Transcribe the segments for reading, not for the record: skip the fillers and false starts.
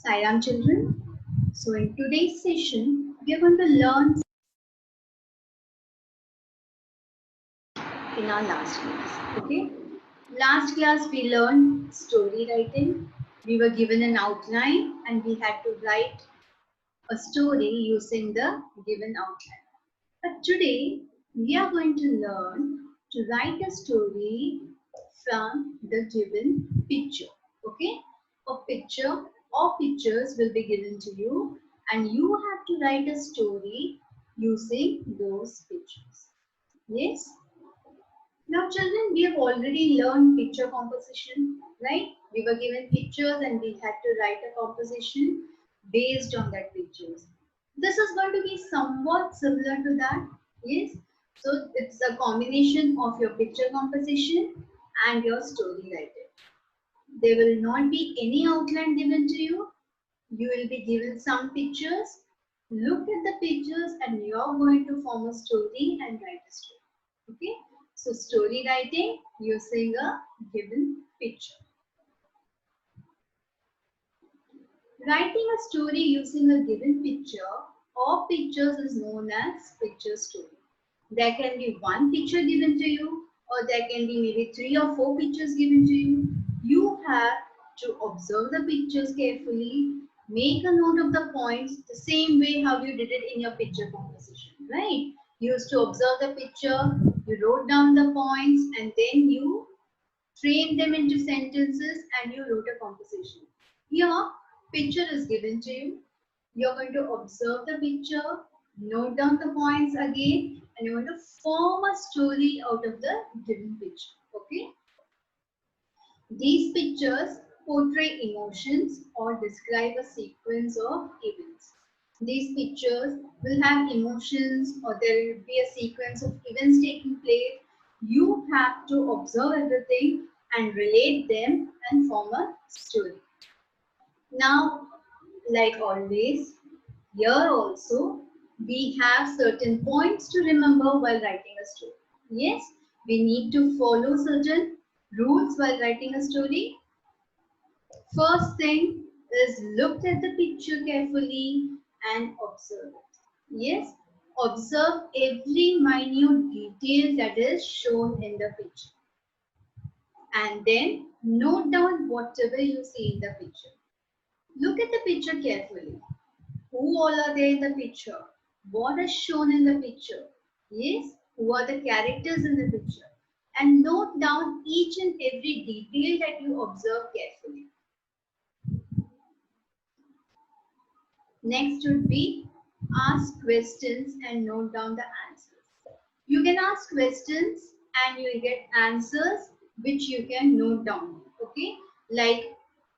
Sairam children. So in today's session, we are going to learn in our last class. Okay. Last class we learned story writing. We were given an outline and we had to write a story using the given outline. But today we are going to learn to write a story from the given picture. Okay. A picture or pictures will be given to you and you have to write a story using those pictures. Yes. Now children, we have already learned picture composition, right? We were given pictures and we had to write a composition based on that pictures. This is going to be somewhat similar to that. Yes. So it's a combination of your picture composition and your story writing. There will not be any outline given to you. You will be given some pictures. Look at the pictures and you are going to form a story and write a story. Okay. So story writing using a given picture. Writing a story using a given picture or pictures is known as picture story. There can be one picture given to you or there can be maybe 3 or 4 pictures given to you. You have to observe the pictures carefully, make a note of the points the same way how you did it in your picture composition, right? You used to observe the picture, you wrote down the points and then you frame them into sentences and you wrote a composition. Here, picture is given to you. You're going to observe the picture, note down the points again, and you're going to form a story out of the given picture. Okay? These pictures portray emotions or describe a sequence of events. These pictures will have emotions or there will be a sequence of events taking place. You have to observe everything and relate them and form a story. Now, like always, here also we have certain points to remember while writing a story. Yes, we need to follow certain rules while writing a story. First thing is look at the picture carefully and observe it. Yes, observe every minute detail that is shown in the picture. And then note down whatever you see in the picture. Look at the picture carefully. Who all are there in the picture? What is shown in the picture? Yes, who are the characters in the picture? And note down each and every detail that you observe carefully. Next would be ask questions and note down the answers. You can ask questions and you will get answers which you can note down. Okay, like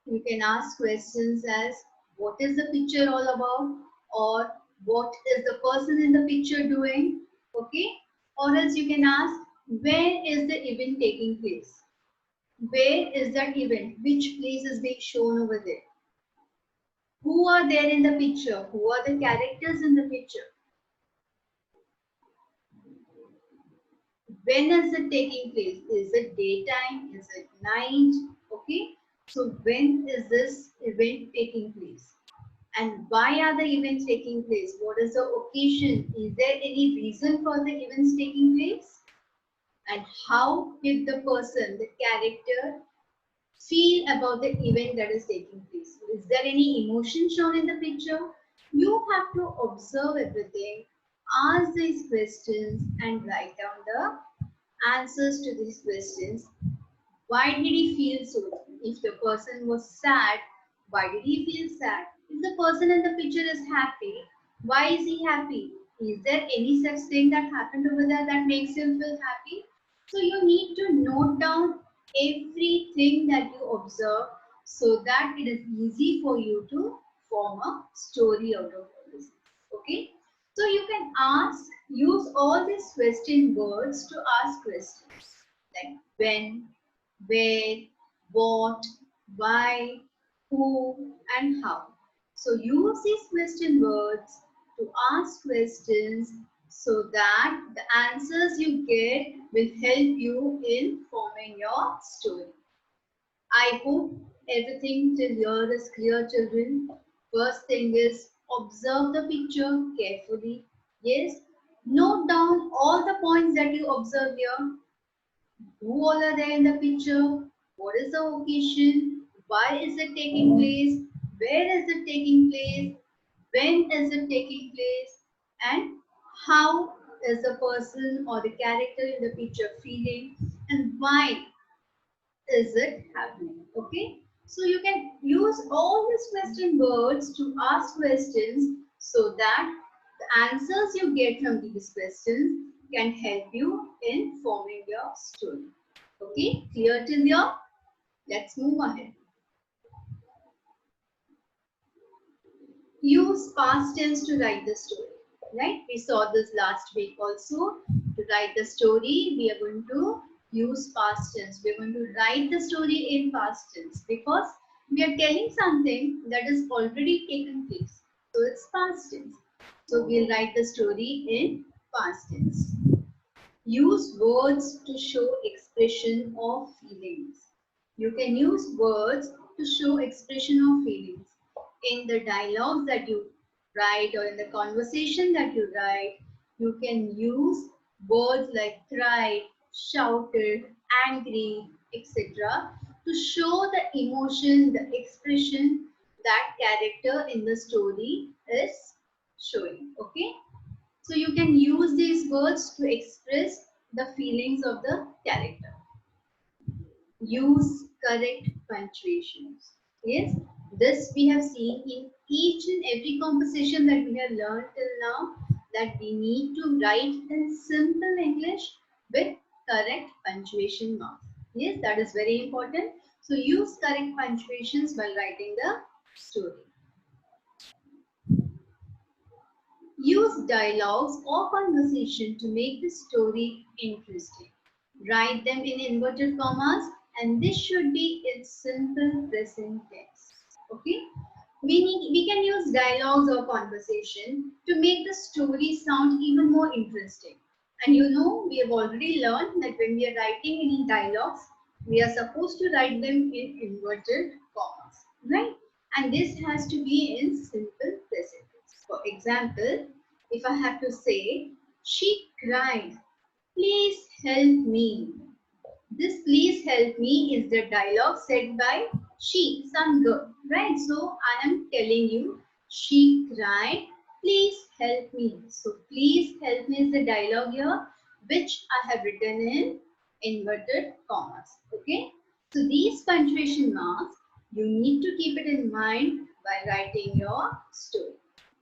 you can ask questions as what is the picture all about or what is the person in the picture doing. Okay, or else you can ask where is the event taking place. Where is that event? Which place is being shown over there? Who are there in the picture? Who are the characters in the picture? When is it taking place? Is it daytime? Is it night? Okay. So when is this event taking place? And why are the events taking place? What is the occasion? Is there any reason for the events taking place? And how did the person, the character, feel about the event that is taking place? Is there any emotion shown in the picture? You have to observe everything, ask these questions and write down the answers to these questions. Why did he feel so? If the person was sad, why did he feel sad? If the person in the picture is happy, why is he happy? Is there any such thing that happened over there that makes him feel happy? So you need to note down everything that you observe so that it is easy for you to form a story out of all this. Okay? So you can use all these question words to ask questions like when, where, what, why, who, and how. So use these question words to ask questions so that the answers you get will help you in forming your story. I hope Everything till here is clear, children. First thing is observe the picture carefully. Yes. Note down all the points that you observe here. Who all are there in the picture? What is the occasion? Why is it taking place? Where is it taking place? When is it taking place? And how is the person or the character in the picture feeling? And why is it happening? Okay. So you can use all these question words to ask questions so that the answers you get from these questions can help you in forming your story. Okay, clear till here? Let's move ahead. Use past tense to write the story. Right? We saw this last week also. To write the story, we are going to use past tense. We are going to write the story in past tense because we are telling something that is already taken place. So it's past tense. So we'll write the story in past tense. Use words to show expression of feelings. You can use words to show expression of feelings. In the dialogues that you write or in the conversation that you write, you can use words like cried, shouted, angry, etc. to show the emotion, the expression that character in the story is showing. Okay? So you can use these words to express the feelings of the character. Use correct punctuations. Yes, this we have seen in each and every conversation that we have learned till now, that we need to write in simple English with correct punctuation marks. Yes, that is very important. So use correct punctuations while writing the story. Use dialogues or conversation to make the story interesting. Write them in inverted commas, and this should be in simple present tense. Okay? We can use dialogues or conversation to make the story sound even more interesting. And you know, we have already learned that when we are writing any dialogues, we are supposed to write them in inverted commas, right? And this has to be in simple present tense. For example, if I have to say, she cried, please help me. This please help me is the dialogue said by she, some girl, right? So I am telling you, she cried, please help me. So please help me is the dialogue here, which I have written in inverted commas. Okay. So these punctuation marks, you need to keep it in mind while writing your story.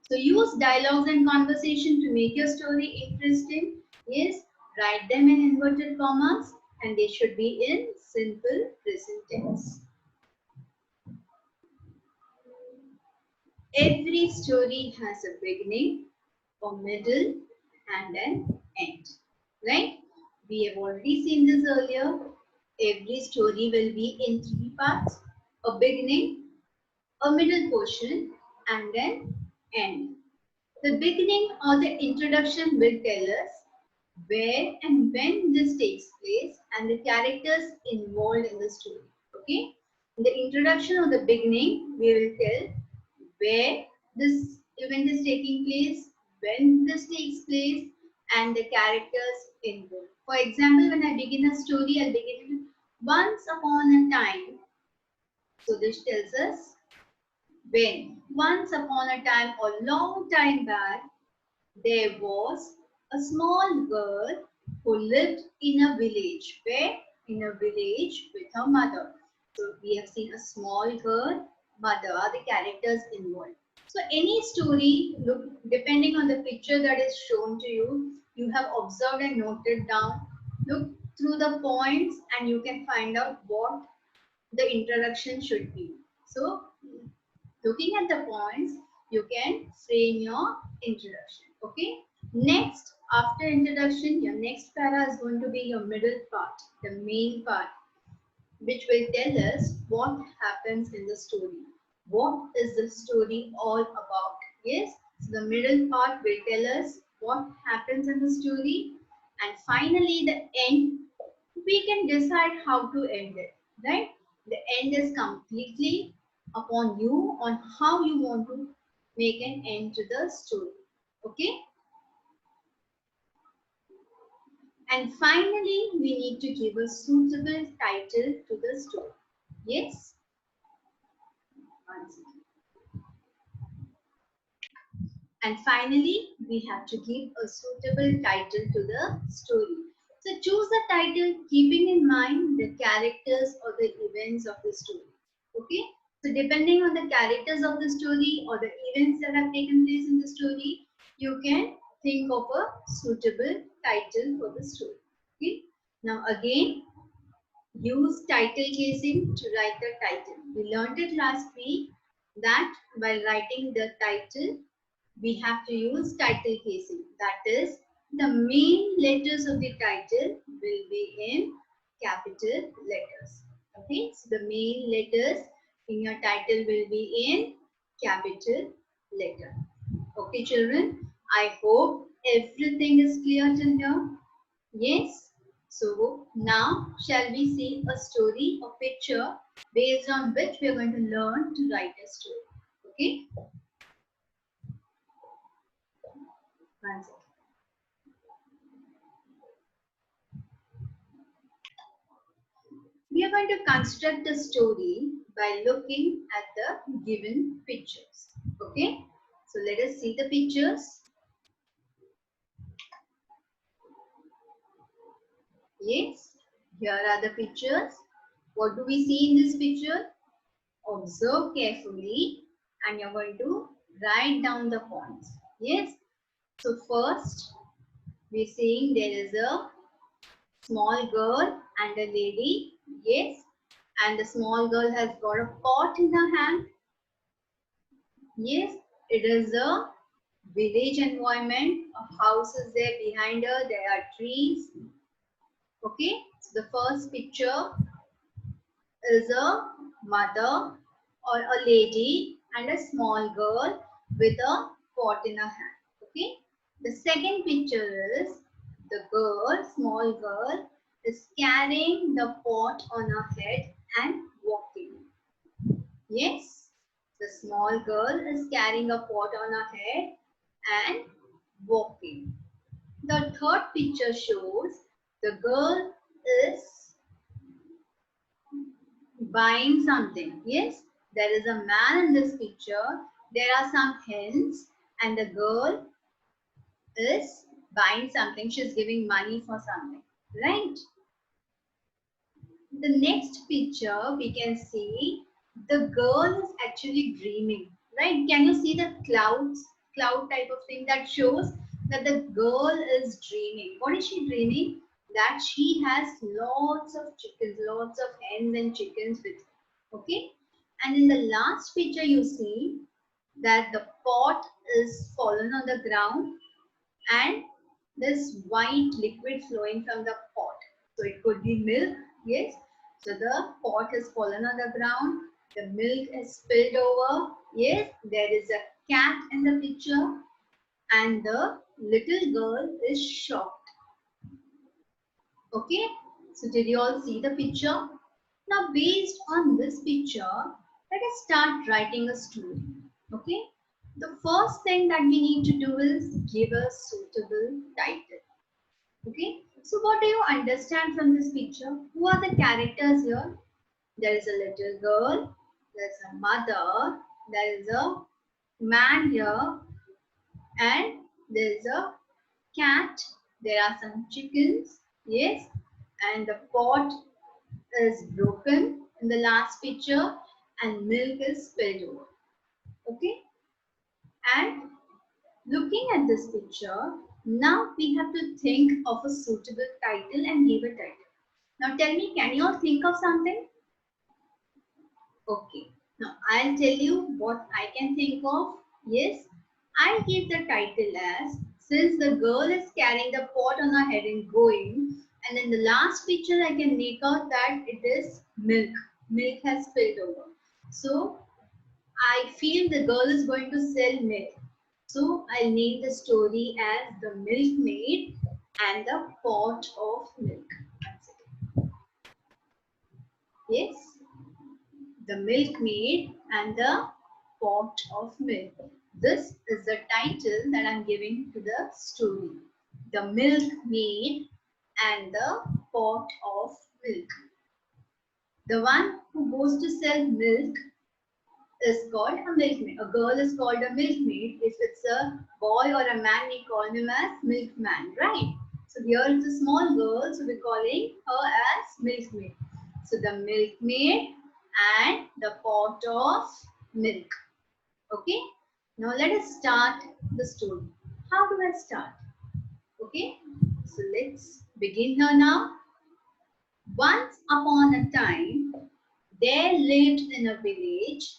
So use dialogues and conversation to make your story interesting. Yes, write them in inverted commas and they should be in simple present tense. Every story has a beginning, a middle, and an end. Right? We have already seen this earlier. Every story will be in three parts: a beginning, a middle portion, and an end. The beginning or the introduction will tell us where and when this takes place and the characters involved in the story. Okay? In the introduction or the beginning, we will tell where this event is taking place, when this takes place, and the characters involved. For example, when I begin a story, I'll begin with once upon a time. So this tells us when once upon a time or long time back, there was a small girl who lived in a village. Where? In a village with her mother. So we have seen a small girl, mother are the characters involved. So any story, look, depending on the picture that is shown to you, you have observed and noted down. Look through the points and you can find out what the introduction should be. So looking at the points, you can frame your introduction. Okay. Next, after introduction, your next para is going to be your middle part, the main part, which will tell us what happens in the story. What is the story all about? Yes. So the middle part will tell us what happens in the story. And finally, the end, we can decide how to end it, right? The end is completely upon you on how you want to make an end to the story. Okay? And finally, we need to give a suitable title to the story. Yes? One second. And finally, we have to give a suitable title to the story. So choose the title keeping in mind the characters or the events of the story. Okay? So depending on the characters of the story or the events that have taken place in the story, you can think of a suitable title for the story. Okay? Now again, use title casing to write the title. We learned it last week that while writing the title, we have to use title casing. That is, the main letters of the title will be in capital letters. Okay, so the main letters in your title will be in capital letter. Okay, children, I hope everything is clear till here. Yes. So now shall we see a story, a picture based on which we are going to learn to write a story. Okay. One second. We are going to construct a story by looking at the given pictures. Okay. So let us see the pictures. Yes. Here are the pictures. What do we see in this picture? Observe carefully and you're going to write down the points. Yes. So first, we're seeing there is a small girl and a lady. Yes. And the small girl has got a pot in her hand. Yes. It is a village environment. A house is there behind her. There are trees. Okay. So the first picture is a mother or a lady and a small girl with a pot in her hand. Okay. The second picture is the girl, small girl, is carrying the pot on her head and walking. Yes, the small girl is carrying a pot on her head and walking. The third picture shows the girl is buying something. Yes, there is a man in this picture. There are some hens and the girl is buying something. She's giving money for something, right? The next picture we can see the girl is actually dreaming, right? Can you see the cloud type of thing that shows that the girl is dreaming? What is she dreaming? That she has lots of chickens, lots of hens and chickens with her. Okay. And in the last picture you see that the pot is fallen on the ground and this white liquid flowing from the pot. So it could be milk, yes. So the pot has fallen on the ground, the milk is spilled over, yes. There is a cat in the picture and the little girl is shocked. Okay, so did you all see the picture? Now based on this picture, let us start writing a story. Okay, the first thing that we need to do is give a suitable title. Okay, so what do you understand from this picture? Who are the characters here? There is a little girl, there's a mother, there is a man here, and there is a cat, there are some chickens, yes, and the pot is broken in the last picture and milk is spilled over. Okay, and looking at this picture, now we have to think of a suitable title and give a title. Now tell me, can you all think of something? Okay, now I'll tell you what I can think of. Yes, I give the title as, since the girl is carrying the pot on her head and going, and in the last picture I can make out that it is milk. Milk has spilled over. So I feel the girl is going to sell milk. So I'll name the story as The Milkmaid and the Pot of Milk. Yes. The milkmaid and the pot of milk. This is the title that I'm giving to the story. The milkmaid and the pot of milk. The one who goes to sell milk is called a milkmaid. A girl is called a milkmaid. If it's a boy or a man, we call him as milkman, right? So here it's a small girl, so we're calling her as milkmaid. So the milkmaid and the pot of milk. Okay. Now let us start the story. How do I start? Okay. So let's begin here now. Once upon a time, there lived in a village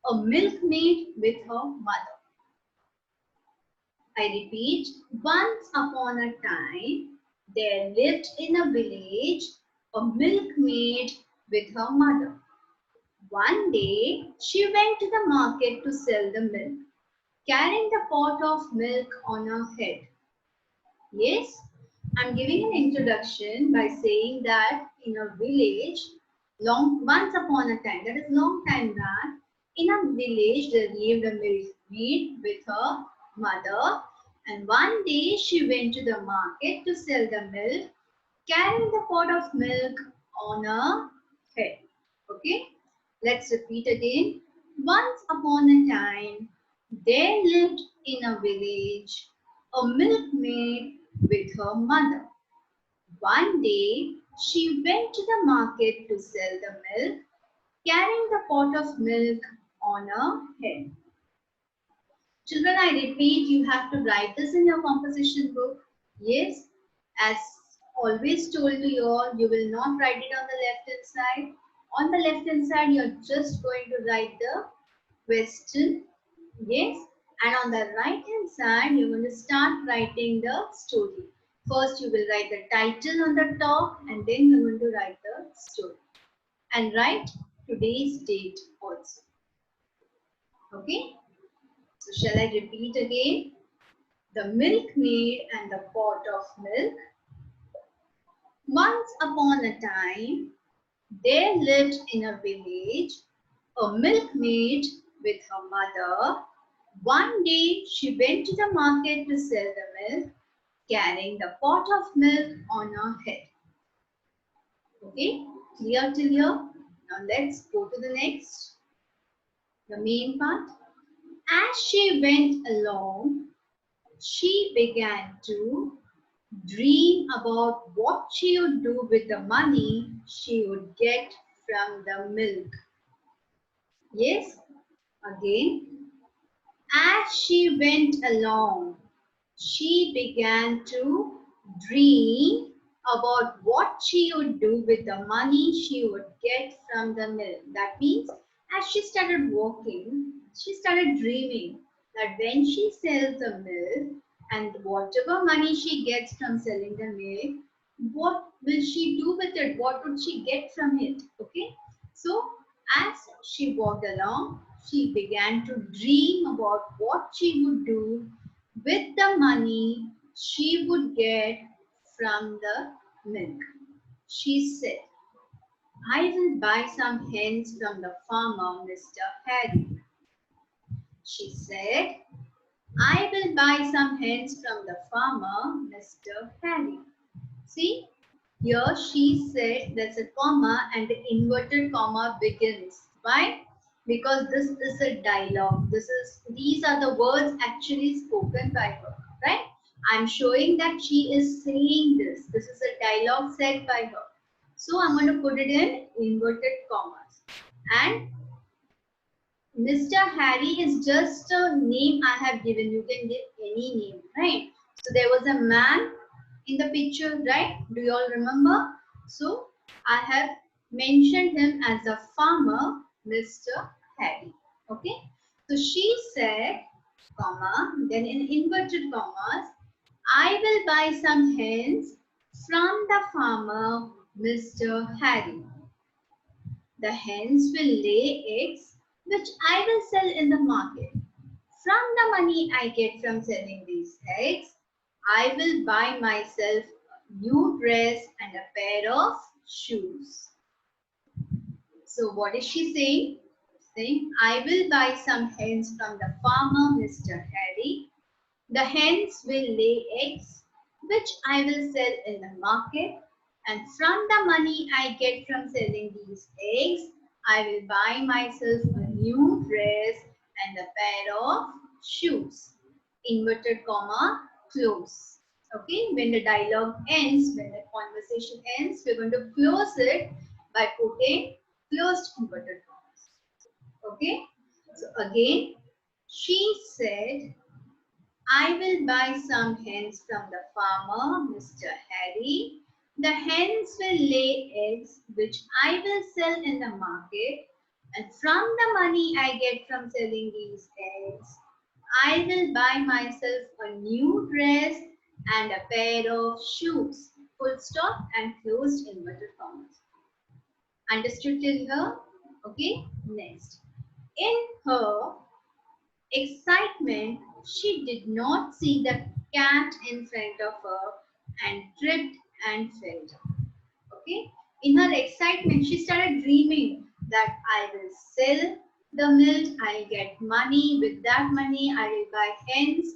a milkmaid with her mother. I repeat, once upon a time, there lived in a village a milkmaid with her mother. One day, she went to the market to sell the milk, carrying the pot of milk on her head. Yes, I'm giving an introduction by saying that in a village, once upon a time, that is long time back, in a village there lived a milkmaid with her mother, and one day she went to the market to sell the milk, carrying the pot of milk on her head. Okay, let's repeat again. Once upon a time, there lived in a village a milkmaid with her mother. One day, she went to the market to sell the milk, carrying the pot of milk on her head. Children, I repeat, you have to write this in your composition book. Yes, as always told to you all, you will not write it on the left hand side. On the left hand side, you're just going to write the question. Yes, and on the right hand side, you're going to start writing the story. First, you will write the title on the top, and then you're going to write the story. And write today's date also. Okay? So, shall I repeat again? The milkmaid and the pot of milk. Once upon a time, there lived in a village a milkmaid with her mother. One day, she went to the market to sell the milk, carrying the pot of milk on her head. Okay, clear till here? Now let's go to the next, the main part. As she went along, she began to dream about what she would do with the money she would get from the milk. Yes, again. As she went along, she began to dream about what she would do with the money she would get from the milk. That means as she started working, she started dreaming that when she sells the milk and whatever money she gets from selling the milk, what will she do with it? What would she get from it? Okay. So as she walked along, she began to dream about what she would do with the money she would get from the milk. She said, I will buy some hens from the farmer, Mr. Harry. She said, I will buy some hens from the farmer, Mr. Harry. See, here she said there's a comma and the inverted comma begins. Why? Because this is a dialogue. These are the words actually spoken by her, right? I'm showing that she is saying this. This is a dialogue said by her. So I'm going to put it in inverted commas. And Mr. Harry is just a name I have given. You can give any name, right? So there was a man in the picture, right? Do you all remember? So I have mentioned him as a farmer, Mr. Harry. Okay. So she said, comma, then in inverted commas, I will buy some hens from the farmer, Mr. Harry. The hens will lay eggs, which I will sell in the market. From the money I get from selling these eggs, I will buy myself a new dress and a pair of shoes. So what is she saying? Saying, I will buy some hens from the farmer, Mr. Harry. The hens will lay eggs, which I will sell in the market. And from the money I get from selling these eggs, I will buy myself a new dress and a pair of shoes. Inverted comma, close. Okay, when the dialogue ends, when the conversation ends, we're going to close it by putting closed inverted commas. Okay, so again, she said, I will buy some hens from the farmer, Mr. Harry. The hens will lay eggs, which I will sell in the market. And from the money I get from selling these eggs, I will buy myself a new dress and a pair of shoes. Full stop and closed inverted commas. Understood till here? Okay, next. In her excitement, she did not see the cat in front of her and tripped and fell down. Okay. In her excitement, she started dreaming that I will sell the milk, I'll get money. With that money, I will buy hens.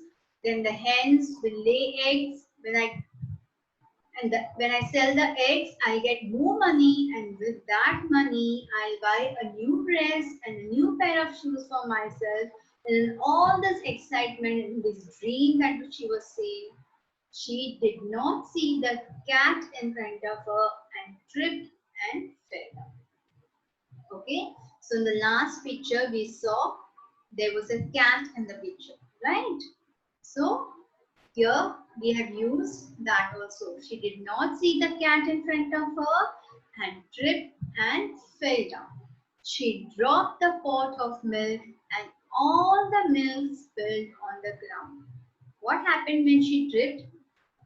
Then the hens will lay eggs. When I sell the eggs, I get more money, and with that money, I'll buy a new dress and a new pair of shoes for myself. And in all this excitement and this dream that she was seeing, she did not see the cat in front of her and tripped and fell down. Okay, so in the last picture we saw there was a cat in the picture, right? So here we have used that also. She did not see the cat in front of her and tripped and fell down. She dropped the pot of milk and all the milk spilled on the ground. What happened when she tripped?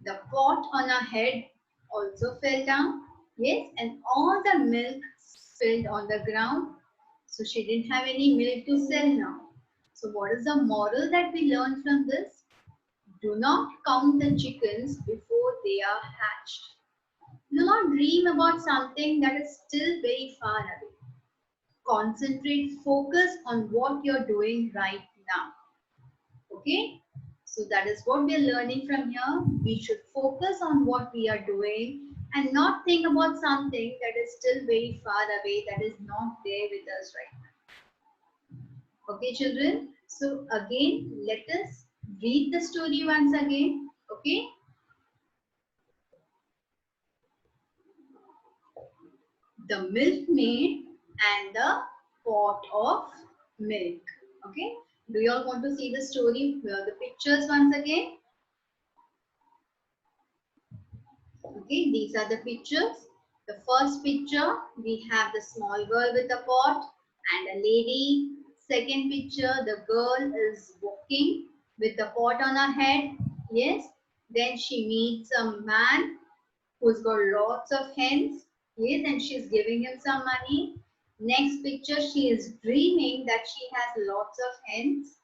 The pot on her head also fell down. Yes, and all the milk spilled on the ground. So she didn't have any milk to sell now. So what is the moral that we learned from this? Do not count the chickens before they are hatched. Do not dream about something that is still very far away. Concentrate, focus on what you're doing right now. Okay? So that is what we are learning from here. We should focus on what we are doing and not think about something that is still very far away, that is not there with us right now. Okay, children? So again, let us read the story once again. Okay? The milkmaid and the pot of milk. Okay, do you all want to see the story, the pictures once again? Okay, these are the pictures. The first picture, we have the small girl with a pot and a lady. Second picture, the girl is walking with the pot on her head. Yes, then she meets a man who's got lots of hens. Yes, and she's giving him some money. Next picture, she is dreaming that she has lots of hens.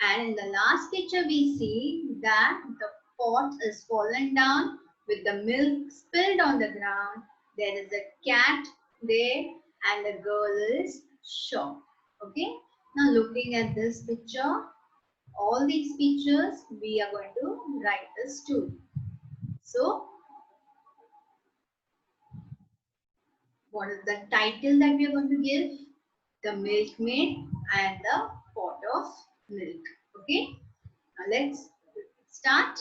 And in the last picture, we see that the pot is fallen down with the milk spilled on the ground. There is a cat there and the girl is shocked. Okay. Now looking at this picture, all these pictures, we are going to write the story. So, what is the title that we are going to give? The milkmaid and the pot of milk. Okay. Now let's start.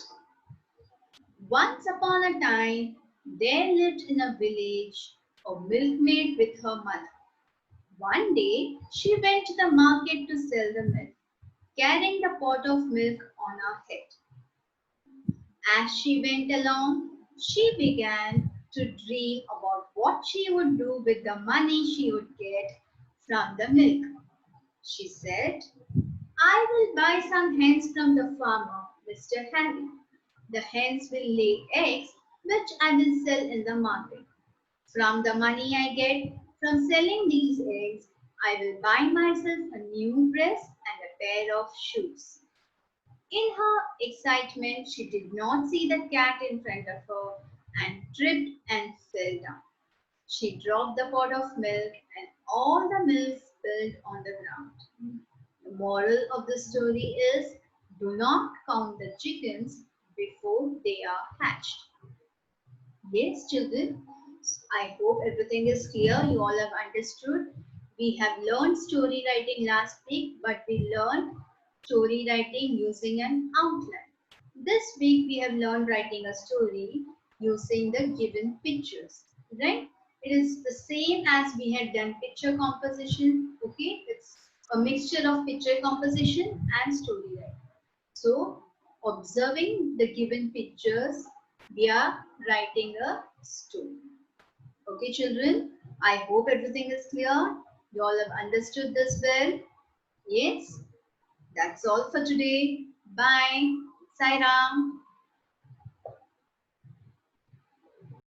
Once upon a time, there lived in a village a milkmaid with her mother. One day, she went to the market to sell the milk, carrying the pot of milk on her head. As she went along, she began to dream about what she would do with the money she would get from the milk. She said, I will buy some hens from the farmer, Mr. Harry. The hens will lay eggs, which I will sell in the market. From the money I get from selling these eggs, I will buy myself a new dress and a pair of shoes. In her excitement, she did not see the cat in front of her and tripped and fell down. She dropped the pot of milk and all the milk spilled on the ground. The moral of the story is do not count the chickens before they are hatched. Yes, children, I hope everything is clear. You all have understood. We have learned story writing last week, but we learned story writing using an outline. This week we have learned writing a story using the given pictures, right? It is the same as we had done picture composition, okay? It's a mixture of picture composition and story writing. So, observing the given pictures, we are writing a story. Okay, children, I hope everything is clear. You all have understood this well. Yes, that's all for today. Bye. Sai Ram.